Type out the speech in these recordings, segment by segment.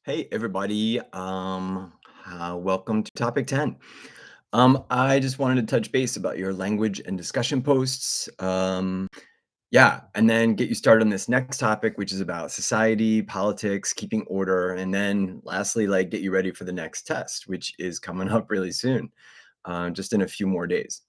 Hey everybody, welcome to topic 10. I just wanted to touch base about your language and discussion posts. Yeah, and then get you started on this next topic, which is about society, politics, keeping order, and then lastly, like get you ready for the next test, which is coming up really soon, just in a few more days.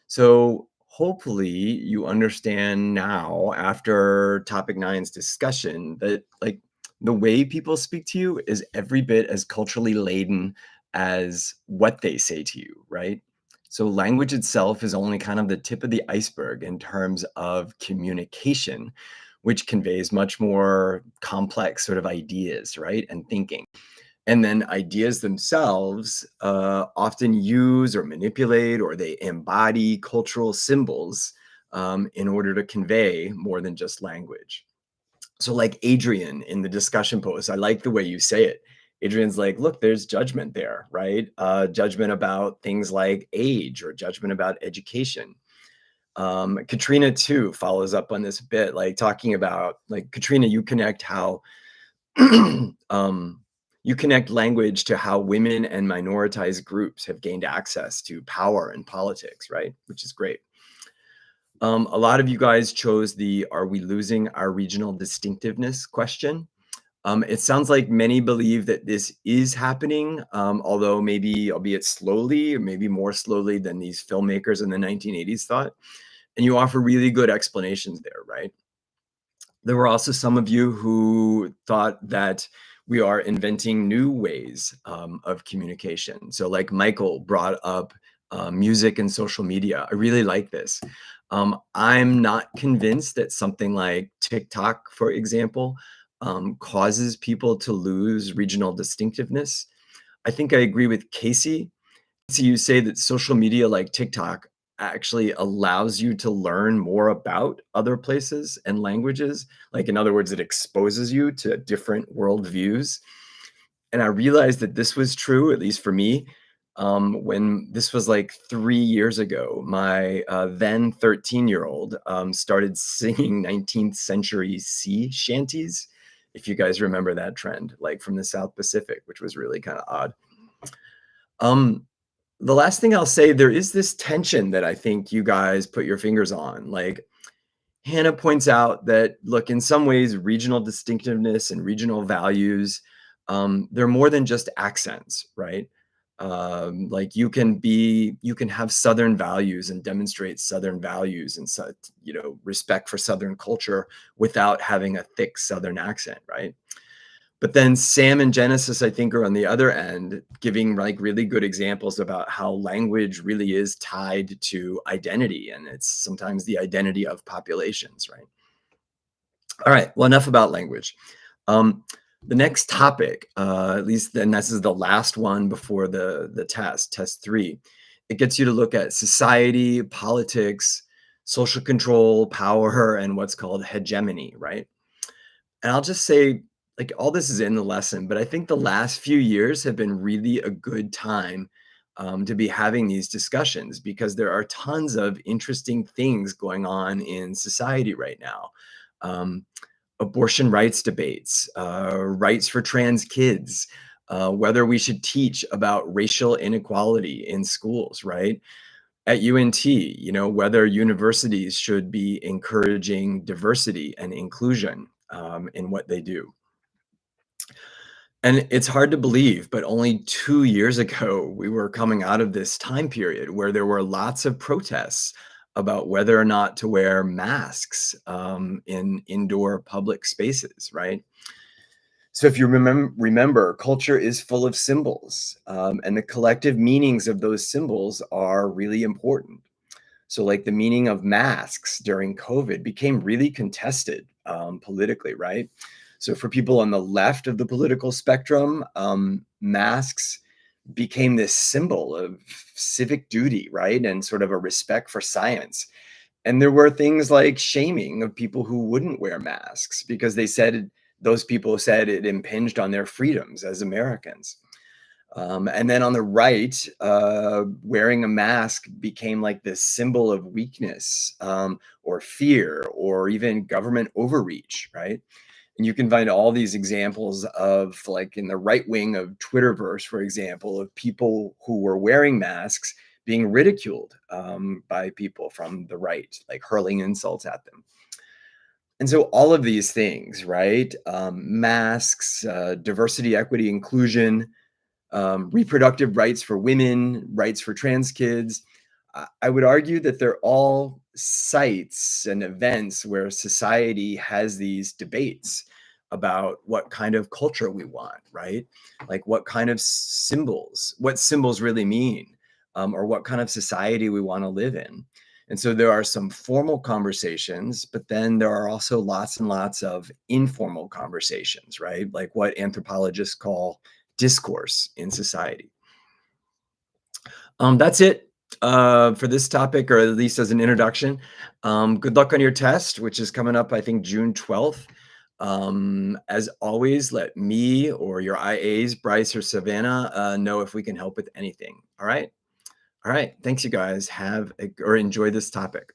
So hopefully you understand now after topic nine's discussion that like the way people speak to you is every bit as culturally laden as what they say to you, right? So language itself is only kind of the tip of the iceberg in terms of communication, which conveys much more complex sort of ideas, right? And thinking. And then ideas themselves often use or manipulate or they embody cultural symbols in order to convey more than just language. So, like Adrian in the discussion post, I like the way you say it. Adrian's like, look, there's judgment there, right? Judgment about things like age or judgment about education. Katrina, too, follows up on this bit, like talking about, like, Katrina, you connect how um, you connect language to how women and minoritized groups have gained access to power and politics, right? Which is great. A lot of you guys chose the "Are we losing our regional distinctiveness?" question. It sounds like many believe that this is happening, although maybe albeit slowly, or maybe more slowly than these filmmakers in the 1980s thought. And you offer really good explanations there, right? There were also some of you who thought that we are inventing new ways of communication. So, like Michael brought up music and social media. I really like this. I'm not convinced that something like TikTok, for example, causes people to lose regional distinctiveness. I think I agree with Casey. So you say that social media like TikTok actually allows you to learn more about other places and languages. Like, in other words, it exposes you to different worldviews. And I realized that this was true, at least for me, when this was like 3 years ago. My then 13-year-old started singing 19th century sea shanties, if you guys remember that trend, like from the South Pacific, which was really kind of odd. Um, the last thing I'll say, there is this tension that I think you guys put your fingers on. Like Hannah points out that, look, in some ways, regional distinctiveness and regional values, they're more than just accents, right? Like you can have Southern values and demonstrate Southern values and such, respect for Southern culture without having a thick Southern accent, right? But then Sam and Genesis, I think, are on the other end, giving like really good examples about how language really is tied to identity. And it's sometimes the identity of populations, right? All right. Well, enough about language. Um, the next topic, at least then this is the last one before the test three. It gets you to look at society, politics, social control, power, and what's called hegemony, right? And I'll just say, like, all this is in the lesson, but I think the last few years have been really a good time to be having these discussions because there are tons of interesting things going on in society right now. Um, Abortion rights debates, rights for trans kids, whether we should teach about racial inequality in schools, right? At UNT, whether universities should be encouraging diversity and inclusion in what they do. And it's hard to believe, but only 2 years ago, we were coming out of this time period where there were lots of protests about whether or not to wear masks in indoor public spaces, right? So if you remember, culture is full of symbols, and the collective meanings of those symbols are really important. So, like the meaning of masks during COVID became really contested politically, right? So, for people on the left of the political spectrum, masks became this symbol of civic duty, right? And sort of a respect for science. And there were things like shaming of people who wouldn't wear masks because those people said it impinged on their freedoms as Americans. And then on the right, wearing a mask became like this symbol of weakness or fear or even government overreach, right? And you can find all these examples of, like, in the right wing of Twitterverse, for example, of people who were wearing masks being ridiculed by people from the right, like hurling insults at them. And so all of these things, right? Masks, diversity, equity, inclusion, reproductive rights for women, rights for trans kids. I would argue that they're all sites and events where society has these debates about what kind of culture we want, right? Like what kind of symbols, what symbols really mean, or what kind of society we want to live in. And so there are some formal conversations, but then there are also lots and lots of informal conversations, right? Like what anthropologists call discourse in society. That's it for this topic, or at least as an introduction. Good luck on your test, which is coming up, I think, June 12th. As always, let me or your IAs, Bryce or Savannah, know if we can help with anything. All right. All right. Thanks, you guys. Have a, or enjoy this topic.